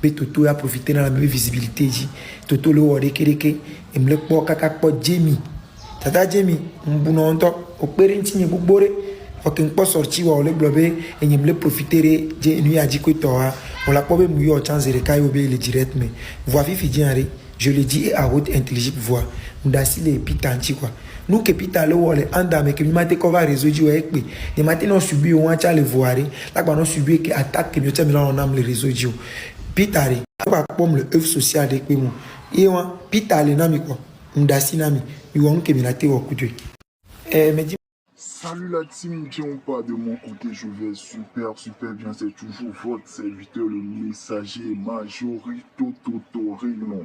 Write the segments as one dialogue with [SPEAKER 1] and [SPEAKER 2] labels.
[SPEAKER 1] be toto ya profiter dans la même visibilité ji toto le wore kereke emle kpo kaka kpo Jamie tata Jamie mbuno onto opere ntinye gbogbore fucking kpo sorti wa ole globe enyemle profiter je nu ya jiko to ha on la pobe mu yo chance de kai obe le direct mais voix fifi dianre je le dis à haute intelligible voix ndasi le pitanchi quoi nous que pita le wole anda mais que mi mate ko va réseau wa ekpe ni mate non subi o wan cha le voire la gba non subi que attaque que mi te mi la on am le réseau dio pitare ba pom le œuvre sociale de ekpe mo e wan pitale na mi ko ndasi na mi mi won ke mi la te wo kudu me dit
[SPEAKER 2] salut la team Djompa, de mon côté je vais super bien, c'est toujours votre serviteur le messager Majorito Totorino,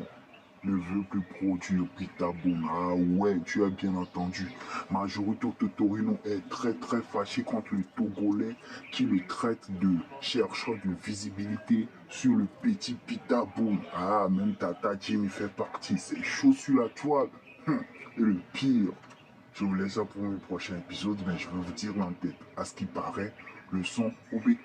[SPEAKER 2] le vœu plus produit Pitaboum. Ah ouais, tu as bien entendu, Majorito Totorino est très fâché contre le Togolais qui le traite de chercheur de visibilité sur le petit Pitaboum. Ah, même Tata Jimmy fait partie, c'est chaud sur la toile. Et le pire, je vous laisse ça pour le prochain épisode, mais je vais vous dire en tête. À ce qui paraît, le son le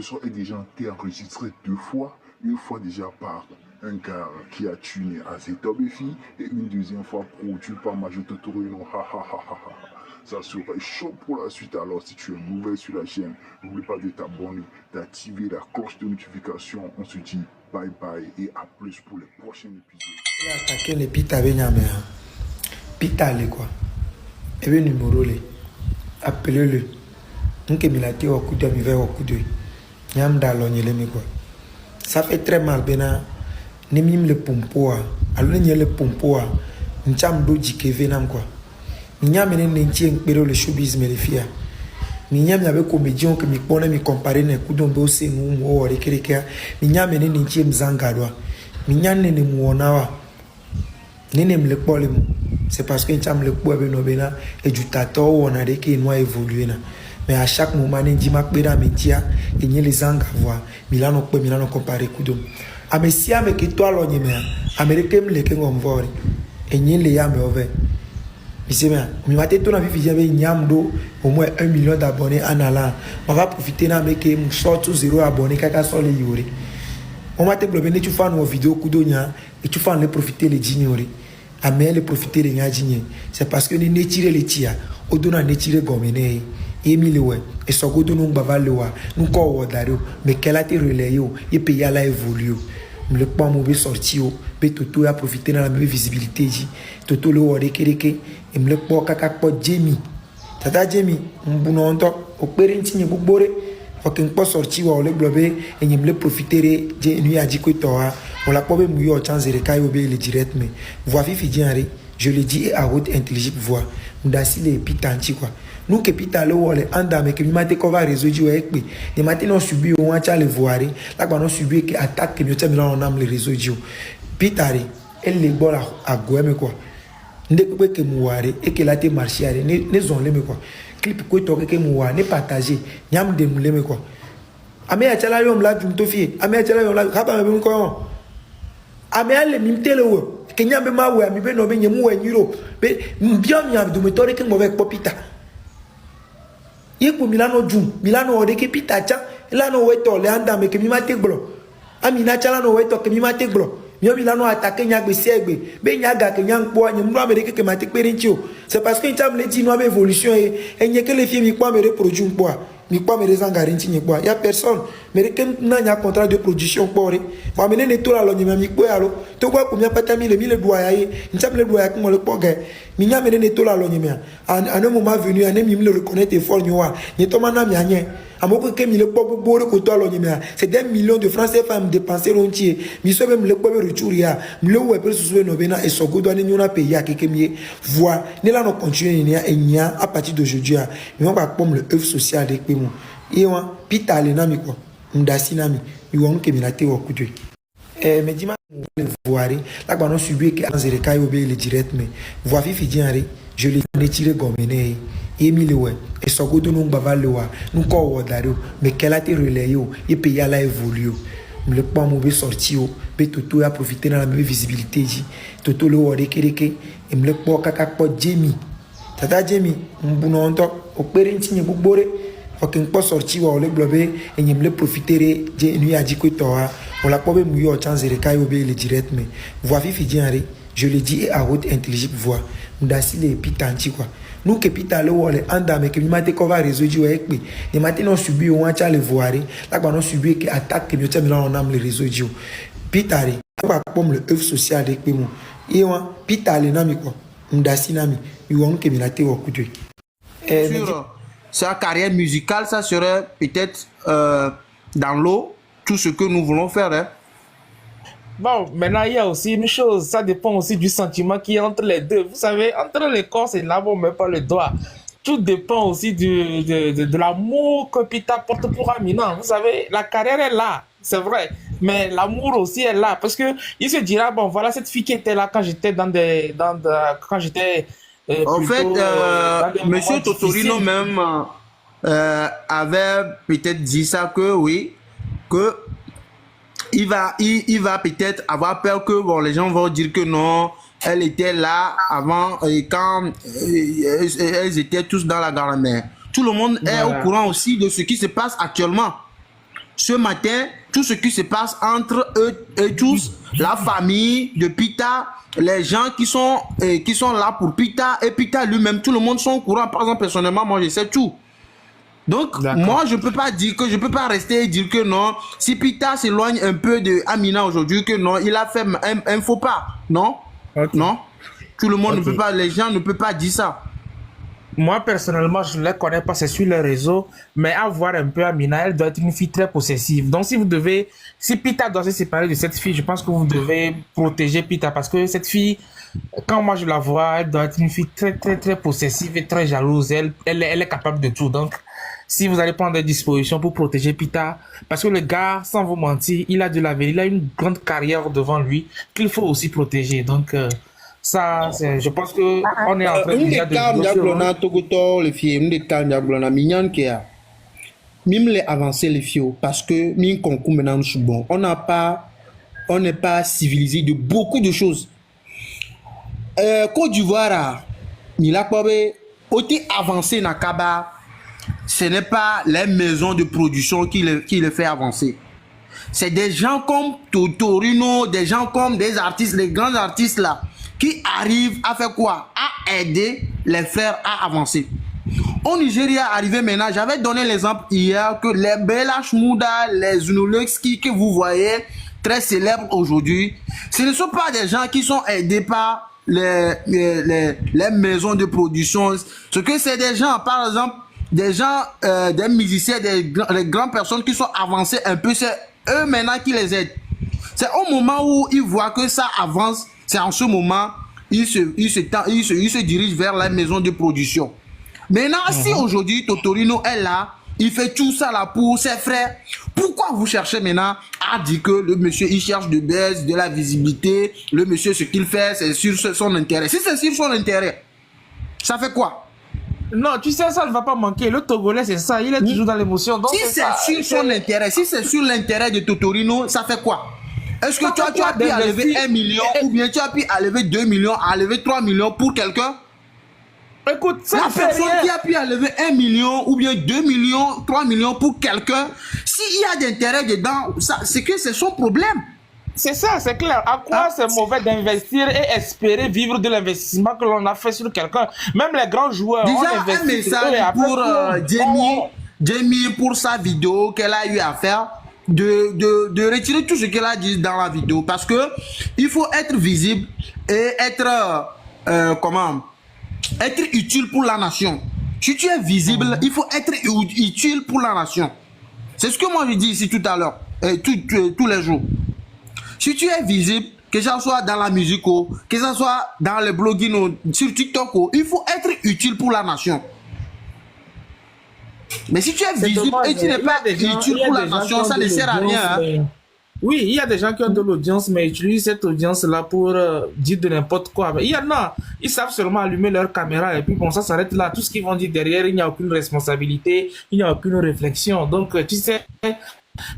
[SPEAKER 2] son est déjà été enregistré 2 fois. Une fois déjà par un gars qui a tuné Azetobefi et une deuxième fois produit par Majorito Totorino. Ça serait chaud pour la suite. Alors si tu es nouvelle sur la chaîne, n'oublie pas de t'abonner, d'activer la cloche de notification. On se dit bye bye et à plus pour les prochains épisodes.
[SPEAKER 1] attaquer les pita benyame pitale quoi et le numéro le appelez-le donc mi la te au coup de mi vers au coup de nyam dalo nyele mi quoi ça fait très mal bena ne mim le pompo alors ne le pompo ncham do jikeve nam quoi nyam ne ntie nkpero le showbiz me le fia nyam ya be comédien que mi pona mi comparer ne coup dombo se mu o rekereka nyam ne ntie mzanga doa nyam ne muona wa nene me le polem. C'est parce que nous le poids benobena et du tato on a des qui nous évolué na mais à chaque moment ne dit ma pera metia et ni les anga voir Milano comparé kudum amesia me que toi lo nyeme américain le que ngom vore et ni le ya me over bisema mi mate to na vivi jabe nyamdo au moins 1 million d'abonnés en allant on va profiter na me que sorte 0 abonnés kaka so le yori on mate globe ne tu fais nos vidéos kudonya et tu fais le profiter les jignorer amel profiter de nyajinye c'est parce que ni tiré les tia odona ne tiré gomene emiliwe et sogodo no gbavalewa nous ko wodario mais qu'elle a été relayé et pays la évolué le pas mauvais sorti be toto ya profiter dans la même visibilité ji toto le wore kereke et me le pas kaka po Jamie tata Jamie mbuno onto opere ntinye gbogbore fucking pas sorti wa ole globe et me le profiter je nu ya jiko to ha on la pobe mu yo chance de kai obe le direct mais voix fifi dianre je le dis à haute intelligible voix ndasi le pitanchi quoi nous que pita le wole anda mais que mi mate ko va réseau ji wa ekpe ni mate non subi o wan cha le voire la gba non subi que attaque que mi te mi la on am le réseau ji pitare elle le bola à goeme quoi nde pe que mu ware et que la te marcher ne zon le me quoi clip ko to que mu wa ne partager nyam de mu le me quoi ame ya chala yom la jum to fi ame ya chala yom la haba me ko ame ale mimtele wo kenya be ma wo mi be no be nyemu wa nyiro be mbia mi abdu metore ke mo ve popita yeko milano ode ke pita cha lano weto le anda me ke mi mate gblo amina chala no weto ke mi mate gblo mi milano attaquer nya gbe segbe be nya ga ke nya npo anyi mru amerique ke mate pere nchi o c'est parce que ncham le di no be évolution e nye ke le fie mi kwa me reproduire npo mi kwa me rezangari nchi nyekwa ya personne mais que na nya contrat de production pore fa mene ne to la lo nyima mi kpo alo to kwa ko mi apata mi le doa ya yi ncham le doa ya ko le poge mi nya mene ne to la lo nyima en un moment venu ane mi le reconnaître fort nyoa ni to mana mi anye amoko ke mi le po gboro ko to lo nyima c'est des millions de francs CFA me dépenser rontier mi so be mi le po be retour ya mi le wo pe so no be na e so godo ani nyona pe ya ke mi voix ne la no continuer ni enya à partir d'aujourd'hui mi on va pom le œuvre sociale de pe mo iwa pitale na mi ko ndasi nami iwon ke mi la te wo kudu me di ma le voire la gba non subi que anzere kai obe le direct mais voix fifi dianre je le tiré gomene emiliwe et sogodo no gbavalewa nous ko wodario mais qu'elle a été relayé et pays la évolué le pas mauvais sorti be toto ya profiter dans la même visibilité ji toto le wore kereke et me le pas kaka po Jamie tata Jamie mbuno onto opere ntinye gbogbore aucun pas sorti ou le blobé et n'y me profiter j'ai nuit à dire que toi on l'a pas même eu au chance de recailler le direct mais voix vive diarrhée je le dis à haute intelligible voix m'dassi les pitanti quoi nous que pita le wole anda mais que m'imate qu'on va résoudre avec lui et maintenant on subit on a le voir là quand on subit que attaque que nous on a le résoudre pitari pas comme le œuvre social avec moi et on pita le nami quoi m'dassi nami il on que m'ilate au coup de
[SPEAKER 3] sur sa carrière musicale, ça serait peut-être dans l'eau tout ce que nous voulons faire. Hein.
[SPEAKER 4] Bon, maintenant, il y a aussi une chose, ça dépend aussi du sentiment qui est entre les deux. Vous savez, entre les corps, c'est là où on ne met pas le doigt. Tout dépend aussi de l'amour que Pita porte pour Amina. Vous savez, la carrière est là, c'est vrai. Mais l'amour aussi est là. Parce que il se dira, bon, voilà cette fille qui était là quand j'étais quand j'étais...
[SPEAKER 3] En fait, Monsieur Totorino même avait peut-être dit ça que oui, que il va peut-être avoir peur que bon, les gens vont dire que non, elle était là avant et quand elles étaient tous dans la gare-mère. Tout le monde est au courant aussi de ce qui se passe actuellement. Ce matin, tout ce qui se passe entre eux et tous, la famille de Pita, les gens qui sont là pour Pita et Pita lui-même, tout le monde sont au courant. Par exemple, personnellement, moi je sais tout. Donc, moi je peux pas dire que je peux pas rester et dire que non. Si Pita s'éloigne un peu de Amina aujourd'hui, que non, il a fait un faux pas. Non, non. Tout le monde ne peut pas, les gens ne peuvent pas dire ça.
[SPEAKER 4] Moi, personnellement, je ne les connais pas, c'est sur les réseaux, mais à voir un peu Amina, elle doit être une fille très possessive. Donc, si Pita doit se séparer de cette fille, je pense que vous devez protéger Pita, parce que cette fille, quand moi je la vois, elle doit être une fille très, très, très possessive et très jalouse. Elle est capable de tout. Donc, si vous allez prendre des dispositions pour protéger Pita, parce que le gars, sans vous mentir, il a de l'avenir, il a une grande carrière devant lui qu'il faut aussi protéger. Donc, ça, je pense que on est en train déjà de
[SPEAKER 3] même les avancées les filles parce que min concours maintenant nous bon on n'est pas civilisé de beaucoup de choses. Côte d'Ivoire mila kwabe oti avancé na kaba ce n'est pas les maisons de production qui le fait avancer. C'est des gens comme Totorino, des gens comme des artistes, les grands artistes là qui arrivent à faire quoi? À aider les frères à avancer. Au Nigeria, arrivé maintenant, j'avais donné l'exemple hier que les Bella Shmouda, les Unulexki que vous voyez, très célèbres aujourd'hui, ce ne sont pas des gens qui sont aidés par les maisons de production. Ce que c'est des gens, par exemple, des gens, des musiciens, des grandes personnes qui sont avancées un peu, c'est eux maintenant qui les aident. C'est au moment où ils voient que ça avance, c'est en ce moment ils se dirigent vers la maison de production. Maintenant, si aujourd'hui Totorino est là, il fait tout ça là pour ses frères, pourquoi vous cherchez maintenant à dire que le monsieur il cherche de baisse, de la visibilité, le monsieur ce qu'il fait c'est sur son intérêt. Si c'est sur son intérêt, ça fait quoi?
[SPEAKER 4] Non, tu sais, ça ne va pas manquer. Le Togolais, c'est ça, il est toujours dans l'émotion.
[SPEAKER 3] Si c'est sur son intérêt, si c'est sur l'intérêt de Totorino, ça fait quoi? Est-ce que tu as pu enlever 1 million ou bien tu as pu enlever 2 millions, enlever 3 millions pour quelqu'un?
[SPEAKER 4] Écoute, ça
[SPEAKER 3] la personne qui a pu enlever 1 million ou bien 2 millions, 3 millions pour quelqu'un, s'il y a d'intérêt dedans, c'est que c'est son problème.
[SPEAKER 4] C'est ça, c'est clair. À quoi c'est mauvais d'investir et espérer vivre de l'investissement que l'on a fait sur quelqu'un? Même les grands joueurs.
[SPEAKER 3] Déjà, un message pour Jamie pour sa vidéo qu'elle a eu à faire. De retirer tout ce qu'elle a dit dans la vidéo parce que il faut être visible et être être utile pour la nation. Si tu es visible, il faut être utile pour la nation. C'est ce que moi je dis ici tout à l'heure, tous les jours. Si tu es visible, que ça soit dans la musique, que ça soit dans le blogging, sur TikTok, il faut être utile pour la nation. Mais si tu es visible et tu n'es pas utile pour la nation, ça ne sert à rien. Hein.
[SPEAKER 4] Oui, il y a des gens qui ont de l'audience, mais utilisent cette audience-là pour dire de n'importe quoi. Mais il y en a, ils savent seulement allumer leur caméra et puis bon, ça s'arrête là. Tout ce qu'ils vont dire derrière, il n'y a aucune responsabilité, il n'y a aucune réflexion. Donc, tu sais,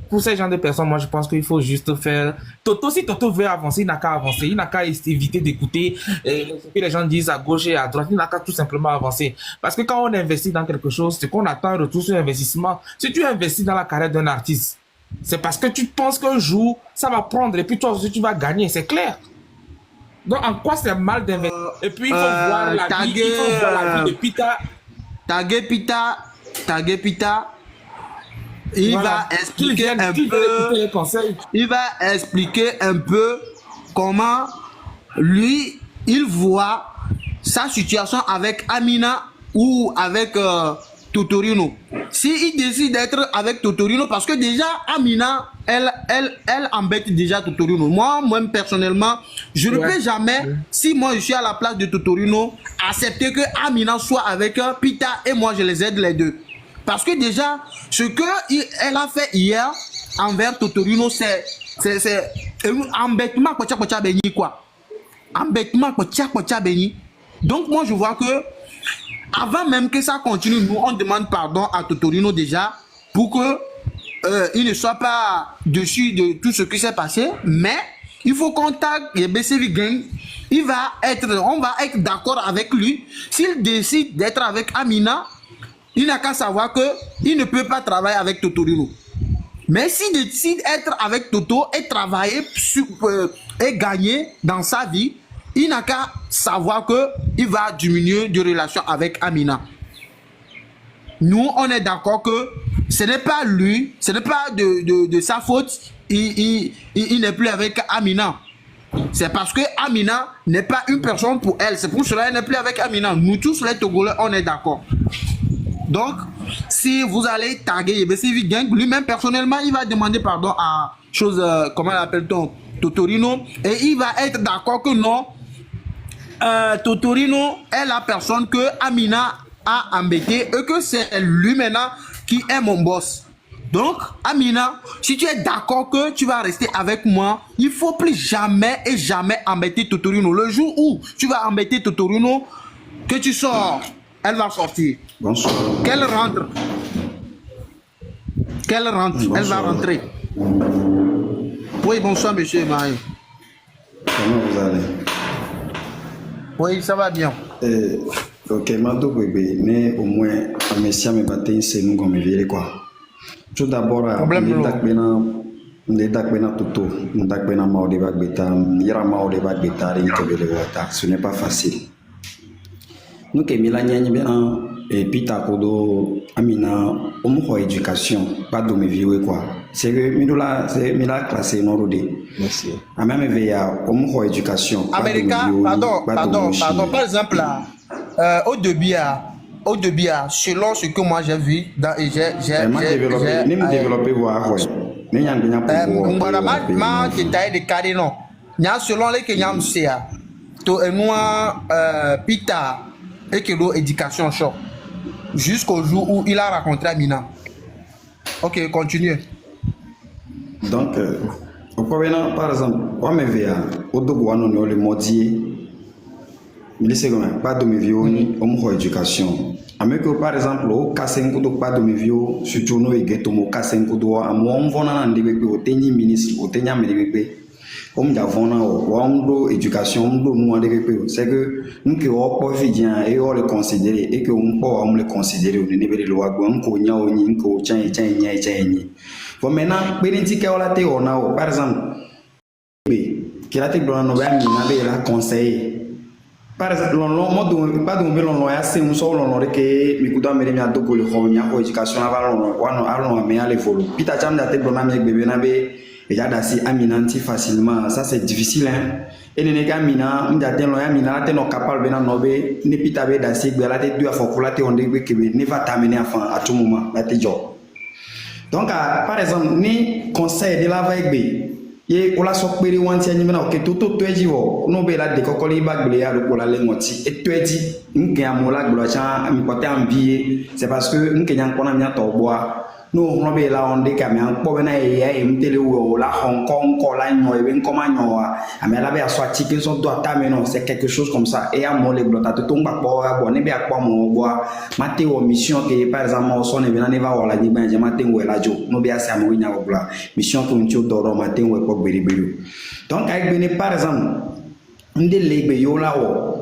[SPEAKER 4] Pour ces gens de personnes, moi, je pense qu'il faut juste faire... Toto, si Toto veut avancer, il n'a qu'à avancer. Il n'a qu'à éviter d'écouter ce que les gens disent à gauche et à droite. Il n'a qu'à tout simplement avancer. Parce que quand on investit dans quelque chose, c'est qu'on attend un retour sur investissement. Si tu investis dans la carrière d'un artiste, c'est parce que tu penses qu'un jour, ça va prendre et puis toi aussi, tu vas gagner. C'est clair. Donc, en quoi c'est mal d'investir? Et puis, il faut voir la vie, il faut voir la vie de Pita.
[SPEAKER 3] Tagué Pita, il
[SPEAKER 4] Voilà.
[SPEAKER 3] va expliquer un
[SPEAKER 4] Qui veut écouter les
[SPEAKER 3] peu,
[SPEAKER 4] conseils?
[SPEAKER 3] il va expliquer un peu comment lui, il voit sa situation avec Amina ou avec Totorino. S'il décide d'être avec Totorino, parce que déjà Amina, elle embête déjà Totorino. Moi personnellement, je ne peux jamais, si moi je suis à la place de Totorino, accepter que Amina soit avec Pita et moi je les aide les deux. Parce que déjà, ce qu'elle a fait hier envers Totorino, c'est un embêtement quoi. Embêtement quoi. Donc moi je vois que avant même que ça continue, nous on demande pardon à Totorino déjà pour que il ne soit pas dessus de tout ce qui s'est passé, mais il faut qu'on tag les BCV Gang. On va être d'accord avec lui. S'il décide d'être avec Amina, il n'a qu'à savoir que il ne peut pas travailler avec Totorino. Mais s'il décide d'être avec Toto et travailler et gagner dans sa vie, il n'a qu'à savoir que il va diminuer de relation avec Amina. Nous, on est d'accord que ce n'est pas lui, ce n'est pas de sa faute, il n'est plus avec Amina. C'est parce que Amina n'est pas une personne pour elle. C'est pour cela qu'elle n'est plus avec Amina. Nous tous les Togolais, on est d'accord. Donc, si vous allez taguer YBCV Gang, lui-même personnellement, il va demander pardon à comment l'appelle-t-on, Totorino, et il va être d'accord que non, Totorino est la personne que Amina a embêté et que c'est lui maintenant qui est mon boss. Donc, Amina, si tu es d'accord que tu vas rester avec moi, il faut plus jamais et jamais embêter Totorino. Le jour où tu vas embêter Totorino, que tu sors, elle va sortir.
[SPEAKER 5] Bonsoir.
[SPEAKER 3] Qu'elle rentre.
[SPEAKER 5] Bonsoir.
[SPEAKER 3] Elle va rentrer. Oui, bonsoir, monsieur Marie.
[SPEAKER 5] Comment vous allez?
[SPEAKER 3] Oui, ça va bien.
[SPEAKER 5] Ok, Mado Bébé, mais au moins, à Messia me battait, c'est nous comme il quoi. Tout d'abord, on est d'accord Toto, on est d'accord Maudé Bagbeta, Yara Maudé Bagbeta, ce n'est pas facile. Nous qui Milanian, et puis Takodo, Amina, on éducation, pas de mes vieux quoi. C'est que Midola, c'est Mila classé Norodé.
[SPEAKER 3] Merci.
[SPEAKER 5] À même veilla, on éducation.
[SPEAKER 3] Américain, pardon. Par exemple, au début, selon ce que moi j'ai vu, j'ai
[SPEAKER 5] développé voir, ouais.
[SPEAKER 3] Ma détail de carré non. Selon les Kenyans, c'est to Pita et que l'éducation choc. Jusqu'au jour où il a rencontré Amina. Ok, continue.
[SPEAKER 5] Donc, par exemple, on me vient au Dogouano, le modier, pas de mes vieux, on éducation. Par exemple, au Kassenko, pas de mes vieux, surtout nous, et Ghetto, Kassenko, à moi, on va en DBP, au Téni ministre, au Ténia MDBP. Comme d'avant, éducation, c'est que nous qui avons pas vu et on le considérer et que on peut le considérer au niveau de loi, on connaît on ko tient. Bon maintenant, bénédique on la té on a par exemple, qui la té dans nos bains n'a la conseil. Par exemple, l'on pas de l'on a assez un seul l'on que mi kuda mere mi adoko le khonya ko éducation allons mais aller volo. Pita cham da té dans na bébé na bé. Et là, c'est aminanti facilement. Ça, c'est difficile. Hein? Et les gars, mina, on dit non, mina, t'es non capable de nober, ne pita be d'assis, ben là, t'es deux à fois là, t'es on dit que ne va t'amener à tout moment, là, t'es job. Donc, par exemple, ni conseil de la veille, et on la sopéri wanti ani mena ok toto tweji wo no be la de kokoli bag ble ya ko la lengoti et tweji nke amola glo cha mi kote ambie c'est parce que nke nyang kona nya to boa nous on be la on de camion pour na e mtele wo la Hong Kong ko la nyo e comment nyo mais la be soit ticket son doit mais non c'est quelque chose comme ça et à mon les blota to tomba ko bon ne be akwa mo boa maté o mission que par exemple son ne na ne va wala ni ben maté wo la jo no be asa mo nya wo bla mission ko ntio doro maté wo ko beri donc avec bene par exemple nde lebe yo la o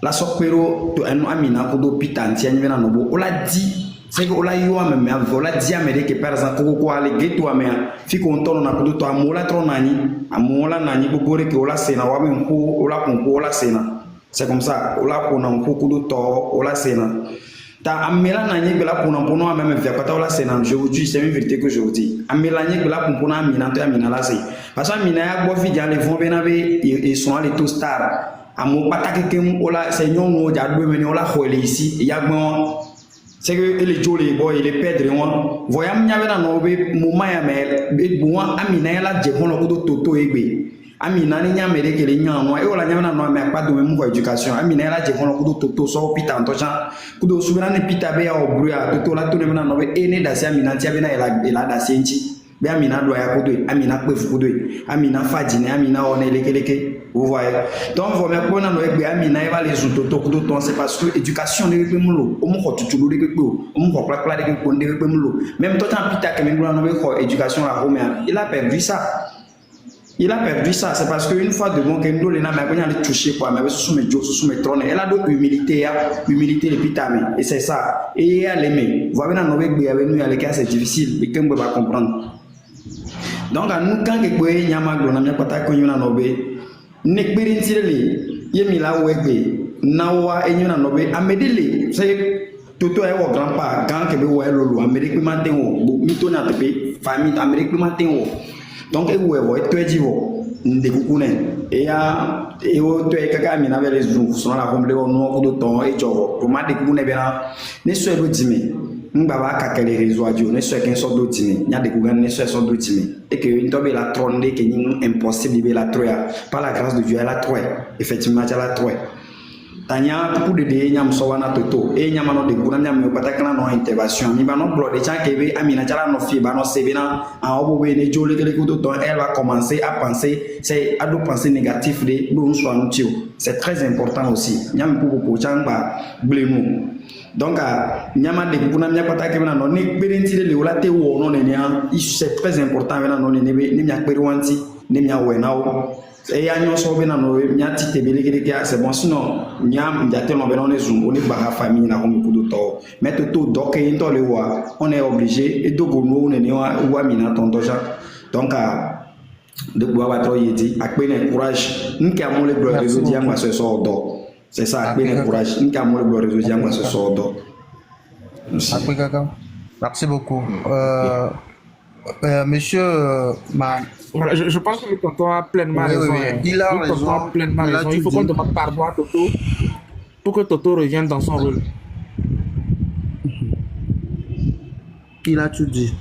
[SPEAKER 5] la sopero to en amina ko do pitanti en vena no bo o la di c'est que ola yo ame me ola di amérique par exemple ko ale geto ame fi ko ntono na ko to amola tro nani ko gore ke ola sena wa me ko ola ko ola sena c'est comme ça ola ko na ko do to ola sena ta amela nani bela ko na pono ame me via pata ola sena je vous dis c'est une vérité que je vous dis amela nani bela ko pono amina to amina la sei parce que amina ya bo fi jale vont bena be et sont les tout star amo patake kem ola c'est nyongo ja do meni ola khole ici ya gbon c'est que les jolly boy les perdre moi voyam nya bena no be moment ya me be bon amina ya la je kon lo do toto egbe amina ni nya mere ke le nya no e ola nya bena no me pa do me mu éducation amina ya la je kon lo do toto so pita to jan kudo subira ne pita be ya obru ya toto la to ne bena no be ene da si amina tia bena ela da senchi be amina do ya kudo amina pe fu kudo amina fajine amina one lekeleke vous voyez donc vous me prenez no egbe amina e va les toto kudo ton c'est parce que éducation ne pe mulo o mu ko tutulu de pe o mu ko plakla de pe onde pe mulo même toi tant pita que me no be ko éducation la home il a perdu ça c'est parce que une fois de bon que nous les na me le toucher quoi mais sous mes jo sous mes trônes elle a de humilité le pita et c'est ça et elle aime vous voyez na no egbe avec nous avec c'est difficile et que on va comprendre donc à nous quand que boy nyama glo na me pata ko nyuna no be n'expérience les yemi la wegbe nawa enyuna no be amedele c'est toto e wo grandpa grand que be wo lolo amérique matin wo mito na tepe famille amérique matin wo donc e wo e toji wo nde kukune e ya e wo to e kaka mi na be les jours so na komple wo no ko do ton e jowo to ma de kukune be na ne so e do dimi ngba ka kele réseau adio ne so e ken so do dimi nya de kugan ne so e so do dimi et que une tombe la trône que ni impossible de la troya par la grâce de Dieu la troya effectivement la troya tanya pour de nyam so wana toto e nyama no de guna nyam ko patakana no intervention mi ba no blood de chan kebe amina chala no fi ba no sebina en obo be ne jole kele ko to elle va commencer à penser c'est à do penser négatif de do so anu tio c'est très important aussi nyam pour chan ba blemu donc nyama de guna nya patake na no ni berentile le wala te wo no ne nya c'est très important na no ne ne nya kperuanti ne nya wenao et ya nyo so be na no nya tite bele kele ke c'est bon sinon nya njate no be no ne zoom oni ba famille na ko mi kudo to mais to donc into le wa on est obligé et dogo no ne wa mina tonto ja donc de bois ba to yedi akpe ne courage nke amole bro réseau dia ngwa so do c'est ça akpe ne courage nke amole bro réseau dia ngwa so do
[SPEAKER 3] merci beaucoup monsieur
[SPEAKER 4] je pense que le tonton a pleinement raison.
[SPEAKER 3] Il a raison.
[SPEAKER 4] Il faut qu'on demande pardon à Toto pour que Toto revienne dans son rôle.
[SPEAKER 3] Il a tout dit.